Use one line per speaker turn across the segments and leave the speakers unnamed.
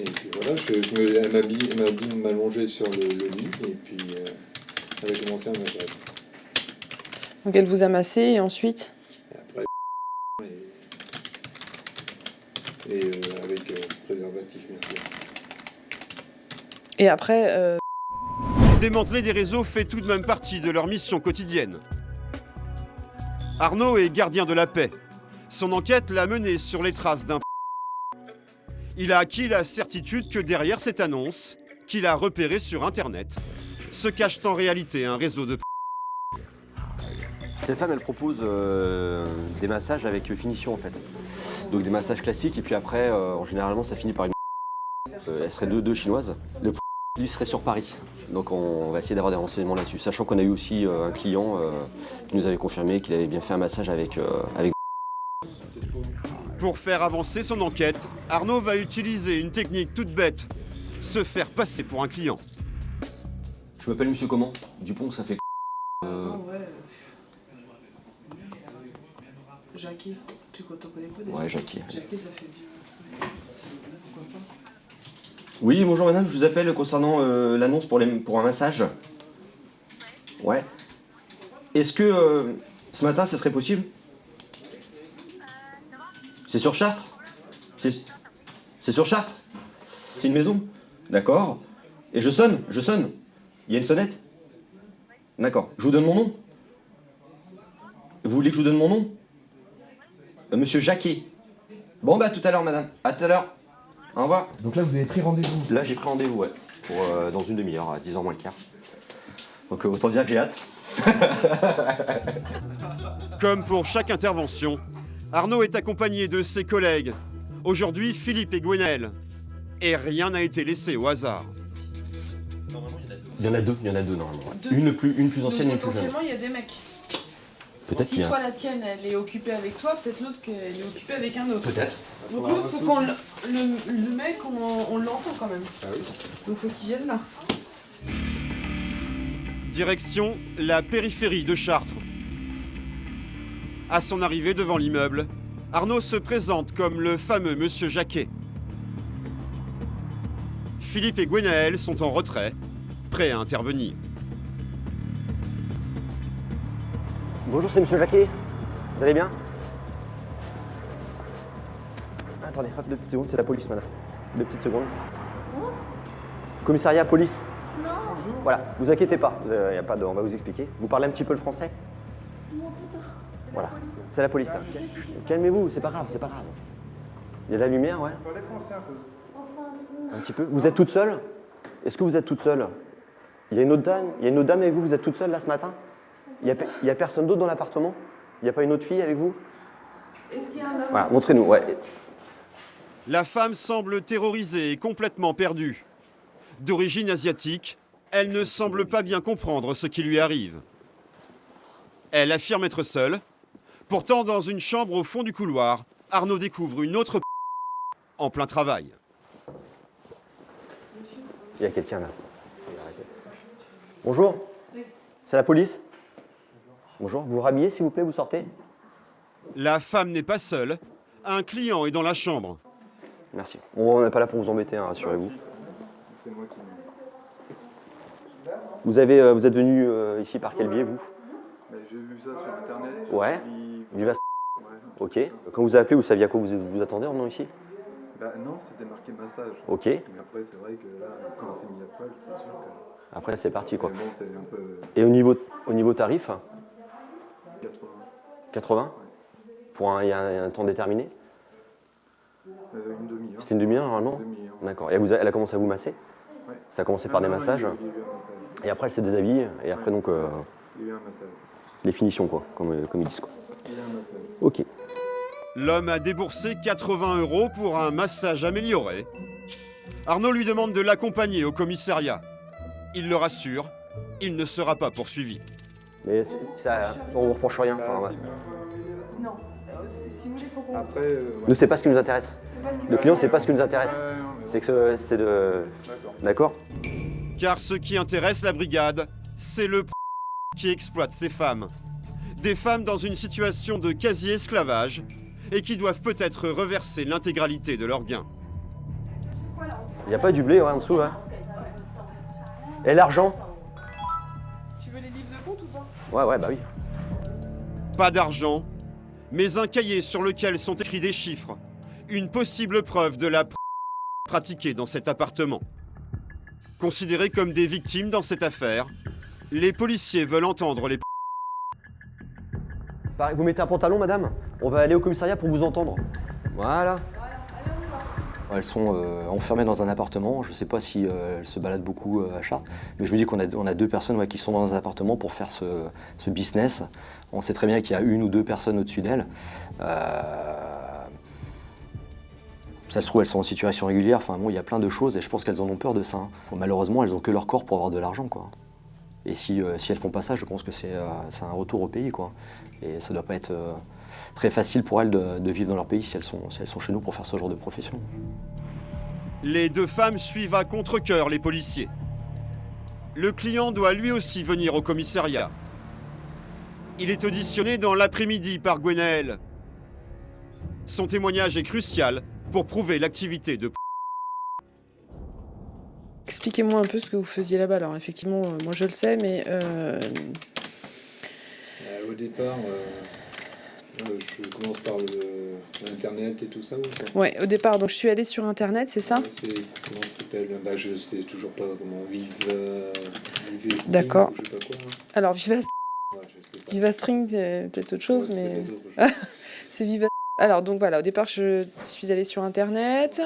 Et puis voilà, elle m'a dit de m'allonger sur le lit et puis elle a commencé à m'agresser.
Donc elle vous a massé et ensuite
Et après, avec préservatif, bien sûr.
Et après
Démanteler des réseaux fait tout de même partie de leur mission quotidienne. Arnaud est gardien de la paix. Son enquête l'a mené sur les traces d'un. Il a acquis la certitude que derrière cette annonce, qu'il a repérée sur Internet, se cache en réalité un réseau de.
Cette femme, elle propose des massages avec finition en fait. Donc des massages classiques et puis après, généralement, ça finit par une. Elle serait deux chinoises. Le lui serait sur Paris. Donc on va essayer d'avoir des renseignements là-dessus. Sachant qu'on a eu aussi un client qui nous avait confirmé qu'il avait bien fait un massage avec.
Pour faire avancer son enquête, Arnaud va utiliser une technique toute bête, se faire passer pour un client.
Je m'appelle Monsieur comment? Dupont, ça fait.
ouais. Jackie, tu t'en connais pas déjà?
Ouais, Jackie.
Jackie, ça fait bien. Pourquoi pas?
Oui, bonjour madame, je vous appelle concernant l'annonce pour un massage. Ouais. Est-ce que ce matin, ça serait possible? C'est sur Chartres? C'est sur Chartres? C'est une maison? D'accord. Et je sonne? Il y a une sonnette? D'accord. Je vous donne mon nom? Vous voulez que je vous donne mon nom? Monsieur Jacquet. Bon bah à tout à l'heure madame. À tout à l'heure. Au revoir.
Donc là, vous avez pris rendez-vous?
Là, j'ai pris rendez-vous, ouais. Pour, dans une demi-heure, à 10h moins le quart. Donc autant dire que j'ai hâte.
Comme pour chaque intervention, Arnaud est accompagné de ses collègues. Aujourd'hui, Philippe et Gwenaël. Et rien n'a été laissé au hasard.
Il y en a deux normalement. Ouais. Une plus ancienne et une plus jeune.
Potentiellement, il y a des mecs.
Peut-être qu'il y
Si
a.
toi, la tienne, elle est occupée avec toi, peut-être l'autre qu'elle est occupée avec un autre.
Peut-être.
Donc nous, faut qu'on le mec, on l'entend quand même.
Ah oui.
Donc faut qu'il vienne là.
Direction la périphérie de Chartres. À son arrivée devant l'immeuble, Arnaud se présente comme le fameux Monsieur Jacquet. Philippe et Gwenaël sont en retrait, prêts à intervenir.
Bonjour, c'est Monsieur Jacquet. Vous allez bien? Attendez, hop, 2 petites secondes, c'est la police, madame. 2 petites secondes. Commissariat, police.
Non.
Voilà, vous inquiétez pas, y a pas de, on va vous expliquer. Vous parlez un petit peu le français? Voilà, c'est la police. Hein. Calmez-vous, c'est pas grave. Il y a de la lumière, ouais? Un petit peu. Vous êtes toute seule? Est-ce que vous êtes toute seule? Il y a une autre dame avec vous, vous êtes toute seule là ce matin? Il y a personne d'autre dans l'appartement? Il n'y a pas une autre fille avec vous?
Est-ce qu'il y a un homme?
Voilà, montrez-nous, ouais.
La femme semble terrorisée et complètement perdue. D'origine asiatique, elle ne semble pas bien comprendre ce qui lui arrive. Elle affirme être seule. Pourtant, dans une chambre au fond du couloir, Arnaud découvre une autre en plein travail.
Il y a quelqu'un là. Bonjour. C'est la police? Bonjour, vous vous rhabillez s'il vous plaît, vous sortez?
La femme n'est pas seule. Un client est dans la chambre.
Merci. On n'est pas là pour vous embêter, hein, rassurez-vous.
C'est moi qui.
Vous êtes venu ici par quel biais, vous?
J'ai vu ça sur internet.
Ouais.
Puis...
Du Vast.
Ouais.
Ok. Quand vous avez appelé, vous saviez à quoi vous attendez en venant ici?
Bah non, c'était marqué massage.
Ok.
Mais après, c'est vrai que là, quand on s'est mis à poil, c'est sûr que.
Après, c'est parti quoi.
Mais bon, c'est un peu.
Et au niveau tarif?
80.
80?
Ouais.
Pour il y a un temps déterminé?
Une demi-heure.
C'était une demi-heure normalement?
Une demi-heure.
D'accord. Et elle a commencé à vous masser?
Ouais.
Ça a commencé par des massages?
Il y a eu un massage.
Et après, elle s'est déshabillée. Et après, donc,
Il y a eu un massage.
les finitions, quoi, comme ils disent, quoi.
Il y a eu un massage.
Ok.
L'homme a déboursé 80 € pour un massage amélioré. Arnaud lui demande de l'accompagner au commissariat. Il le rassure, il ne sera pas poursuivi.
Mais ça, on vous reproche rien. Enfin, ouais.
Non. Si vous voulez, faut qu'on...
Après.
Nous, c'est pas ce qui nous intéresse.
C'est pas ce qui
Le client, c'est pas ce qui nous intéresse.
Ouais, non, mais
C'est que c'est de.
D'accord.
D'accord?
Car ce qui intéresse la brigade, c'est le qui exploite ces femmes. Des femmes dans une situation de quasi-esclavage et qui doivent peut-être reverser l'intégralité de leurs gains.
Voilà,
Il n'y a pas du blé, ouais, en dessous, ouais. Et l'argent?
Tu veux les livres de compte ou pas?
Ouais, bah oui.
Pas d'argent, mais un cahier sur lequel sont écrits des chiffres. Une possible preuve de la pratiquée dans cet appartement. Considérés comme des victimes dans cette affaire, les policiers veulent entendre les...
Vous mettez un pantalon, madame? On va aller au commissariat pour vous entendre. Voilà. Elles sont enfermées dans un appartement. Je ne sais pas si elles se baladent beaucoup à Chartres, mais je me dis qu'on a deux personnes qui sont dans un appartement pour faire ce business. On sait très bien qu'il y a une ou deux personnes au-dessus d'elles. Ça se trouve, elles sont en situation régulière. Enfin bon, il y a plein de choses et je pense qu'elles en ont peur de ça. Hein. Malheureusement, elles n'ont que leur corps pour avoir de l'argent, quoi. Et si elles font pas ça, je pense que c'est un retour au pays, quoi. Et ça doit pas être très facile pour elles de vivre dans leur pays si elles sont chez nous pour faire ce genre de profession.
Les deux femmes suivent à contre-cœur les policiers. Le client doit lui aussi venir au commissariat. Il est auditionné dans l'après-midi par Gwenaël. Son témoignage est crucial pour prouver l'activité de...
Expliquez-moi un peu ce que vous faisiez là-bas. Alors effectivement, moi je le sais, mais...
Au départ, je commence par l'internet et tout ça. Ou pas?
Ouais, au départ, donc je suis allée sur internet, c'est ça?
Comment ça s'appelle? Je sais toujours pas comment. Vive
D'accord.
Je sais pas quoi. Hein.
Alors Viva,
Ouais, je sais pas.
VivaString, c'est peut-être autre chose,
Ouais, c'est
mais...
peut-être autre chose.
C'est Viva. Alors donc voilà, au départ, je suis allée sur internet.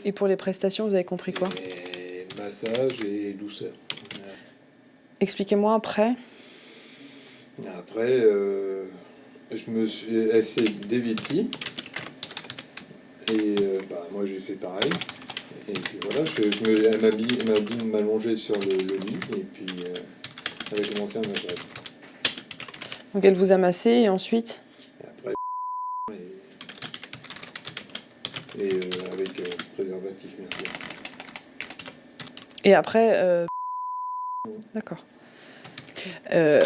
Et pour les prestations, vous avez compris quoi?
Et massage et douceur. Ouais.
Expliquez-moi après.
Après, je me suis essayé dévêti. Et moi j'ai fait pareil. Et puis voilà, elle m'a dit de m'allonger sur le lit. Et puis elle a commencé à m'assurer.
Donc elle vous a massé et ensuite?
Et après, avec préservatif, bien sûr.
Et après... D'accord.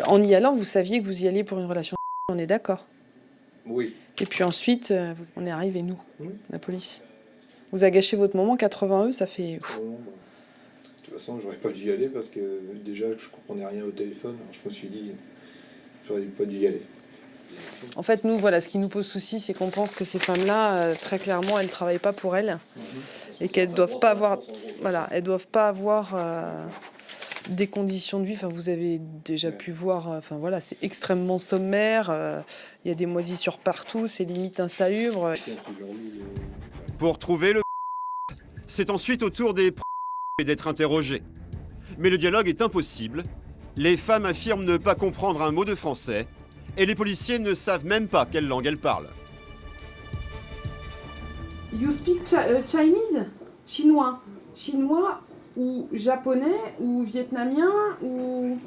En y allant, vous saviez que vous y alliez pour une relation, on est d'accord?
Oui.
Et puis ensuite, on est arrivé, nous,
Oui.
la police. Vous avez gâché votre moment, 80 €, ça fait...
Bon, de toute façon, j'aurais pas dû y aller parce que déjà, je comprenais rien au téléphone. Alors, je me suis dit, j'aurais pas dû y aller.
En fait, nous, voilà, ce qui nous pose souci, c'est qu'on pense que ces femmes-là, très clairement, elles ne travaillent pas pour elles et qu'elles ne doivent pas avoir... Voilà, elles doivent pas avoir... des conditions de vie, enfin, vous avez déjà pu voir, enfin voilà, c'est extrêmement sommaire, il y a des moisissures partout, c'est limite insalubre.
Pour trouver le... C'est ensuite au tour des... d'être interrogés. Mais le dialogue est impossible. Les femmes affirment ne pas comprendre un mot de français et les policiers ne savent même pas quelle langue elles parlent.
You speak Chinese? Chinois? Chinois ou japonais ou vietnamien ou...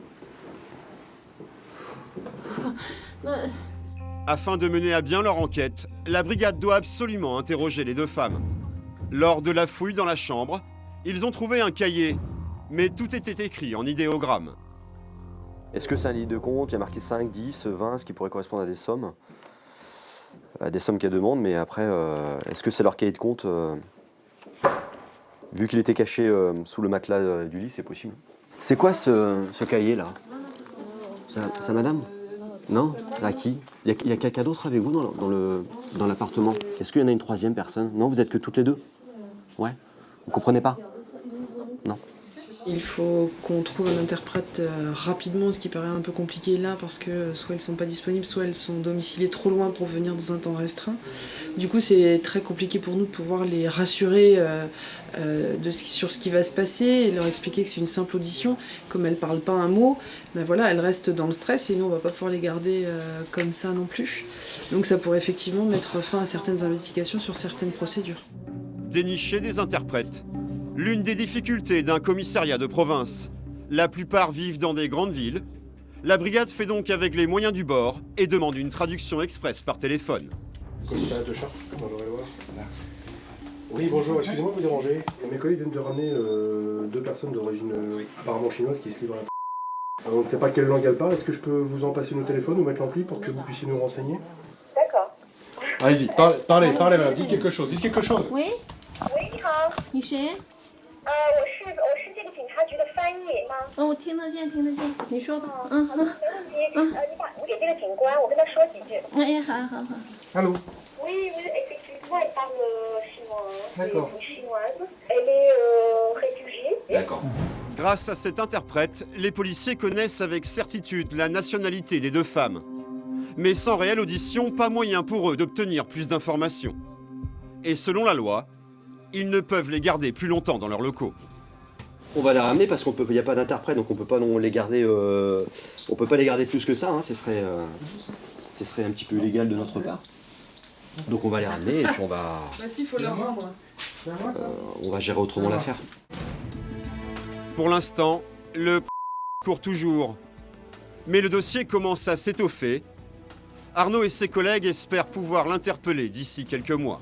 Afin de mener à bien leur enquête, la brigade doit absolument interroger les deux femmes. Lors de la fouille dans la chambre, ils ont trouvé un cahier, mais tout était écrit en idéogramme.
Est-ce que c'est un livre de compte? Il y a marqué 5, 10, 20, ce qui pourrait correspondre à des sommes. Qu'elles demandent, mais après, est-ce que c'est leur cahier de compte vu qu'il était caché sous le matelas du lit, c'est possible. C'est quoi ce cahier-là? C'est madame? Non? À qui? Il y a quelqu'un d'autre avec vous dans l'appartement? Est-ce qu'il y en a une troisième personne? Non, vous êtes que toutes les deux? Ouais? Vous comprenez pas? Non?
Il faut qu'on trouve un interprète rapidement, ce qui paraît un peu compliqué là, parce que soit elles sont pas disponibles, soit elles sont domiciliées trop loin pour venir dans un temps restreint. Du coup, c'est très compliqué pour nous de pouvoir les rassurer sur ce qui va se passer et leur expliquer que c'est une simple audition. Comme elles parlent pas un mot, ben voilà, elles restent dans le stress et nous, on va pas pouvoir les garder comme ça non plus. Donc ça pourrait effectivement mettre fin à certaines investigations sur certaines procédures.
Dénicher des interprètes. L'une des difficultés d'un commissariat de province. La plupart vivent dans des grandes villes. La brigade fait donc avec les moyens du bord et demande une traduction express par téléphone.
Commissariat de Chartres, bonjour Éloire. Oui, bonjour, excusez-moi de vous déranger. Mes collègues viennent de ramener deux personnes d'origine apparemment chinoise qui se livrent à la... On ne sait pas quelle langue elles parlent. Est-ce que je peux vous en passer nos téléphones ou mettre l'ampli pour que vous puissiez nous renseigner?
D'accord.
Allez-y, parlez, madame, dites quelque chose,
Oui？ 你好，你谁？我是这个警察局的翻译吗？
哦，我听得见，听得见，你说吧。
好的，没问题。你给这个警官，我跟他说几句。
哎，好好好。
Allô
Oui, oui, effectivement, elle parle chinois.
D'accord.
Elle est chinoise. Elle est réfugiée.
D'accord.
Grâce à cet interprète, les policiers connaissent avec certitude la nationalité des deux femmes. Mais sans réelle audition, pas moyen pour eux d'obtenir plus d'informations. Et selon la loi, ils ne peuvent les garder plus longtemps dans leurs locaux.
On va les ramener parce qu'il n'y a pas d'interprète, donc on peut pas non les garder. On peut pas les garder plus que ça. Hein, ce serait un petit peu illégal de notre part. Donc on va les ramener et puis on va.
Bah si, il faut leur rendre.
On va gérer autrement l'affaire.
Pour l'instant, le court toujours. Mais le dossier commence à s'étoffer. Arnaud et ses collègues espèrent pouvoir l'interpeller d'ici quelques mois.